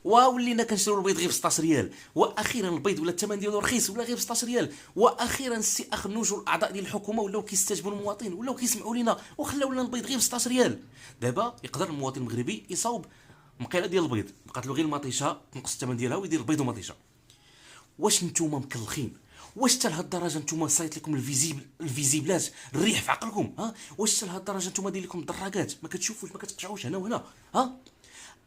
وولينا كنشريو البيض غير ب 16 ريال، واخيرا البيض ولا الثمن ديالو رخيص ولا غير ب 16 ريال، واخيرا السي اخنوج والاعضاء ديال الحكومه ولاو كيستجيبوا للمواطن، ولاو كيسمعوا لينا وخلاو لنا البيض غير ب 16 ريال. دابا يقدر المواطن المغربي يصاوب مقيله ديال البيض، بقات له غير المطيشه تنقص الثمن ديالها ويدير البيض ومطيشه. واش نتوما مكلخين؟ واش حتى لهاد الدرجه نتوما صايت لكم الفيزيبلات الريح في عقلكم؟ واش حتى لهاد الدرجه نتوما داير لكم الدراجات ما كتشوفوش ما كتقطعوش هنا وهنا؟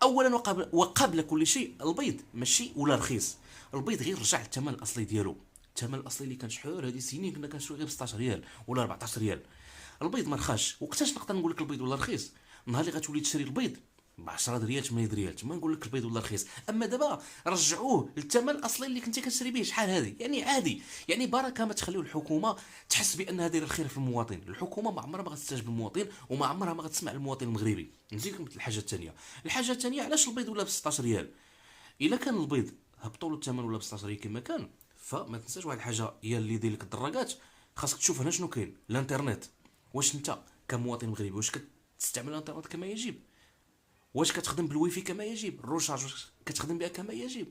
اولا وقبل كل شيء، البيض ماشي ولا رخيص، البيض غير رجع للثمن الاصلي ديالو. الثمن الاصلي اللي كان شحال هذه سنين كنا كنشريو غير ب 16 ريال ولا 14 ريال. البيض ما رخاش. وقتاش نقدر نقول لك البيض ولا رخيص؟ نهار اللي غتولي تشري البيض ب 10 ريال 8 ريال تما نقول لك البيض ولا رخيص. اما دابا رجعوه للثمن الاصلي اللي كنتي كتشري به. شحال هذه؟ يعني عادي. يعني بركه ما تخليو الحكومه تحس بانها دايره الخير في المواطن. الحكومه ما عمرها ما غتستجب للمواطن وما عمرها ما غتسمع للمواطن المغربي. نزيد لكم الحاجه الثانيه. الحاجه الثانيه، علاش البيض ولا ب 16 ريال؟ الا كان البيض هبطوا له الثمن ولا ب 16 ريال كما كان، فما تنساش واحد الحاجه هي اللي داير لك الدراجات. خاصك تشوف هنا شنو كاين الانترنت. واش انت كمواطن مغربي واش كتستعمل الانترنت كما يجب؟ واش كتخدم بالويفي كما يجب؟ الروشارج واش كتخدم بها كما يجب؟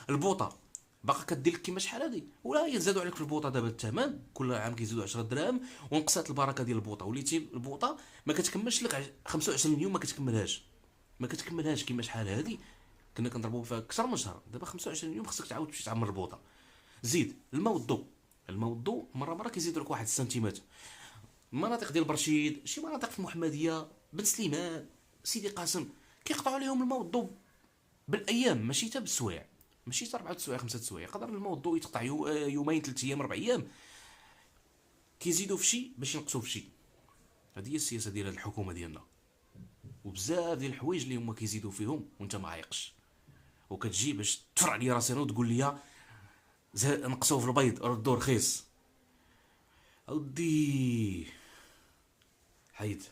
البوطه باقا كدير لك كيما شحال هادي؟ ولا هي زادوا عليك في البوطه دابا الثمن كل عام كيزيدوا 10 دراهم، ونقصات البركه ديال البوطه. وليتي البوطه ما كتكملش لك 25 يوم، ما كتكملهاش كيما شحال هادي كنا كنضربوا فيها اكثر من شهر. دابا 25 يوم خصك تعاود تمشي تعمر البوطه. زيد الماء والضوء. الماء والضوء مره كيزيدوا لك واحد السنتيمات. المناطق ديال برشيد، شي مناطق في المحمديه، بن سليمان، سيدي قاسم، كيقطعوا عليهم الماء والضوء بالايام، ماشي حتى بالسوايع، ماشي حتى 4 سوايع 5 سوايع. يقدر الماء والضوء يتقطع يومين 3 ايام 4 ايام. كيزيدوا في شي باش ينقصوا في شي. هذه هي السياسه ديال الحكومه ديالنا. وبزاف ديال الحوايج اللي هما كيزيدوا فيهم وانت ما عايقش، وكتجي باش تفرع لي راسي انا وتقول لي نقصوا في البيض ردوا رخيص. اودي حيد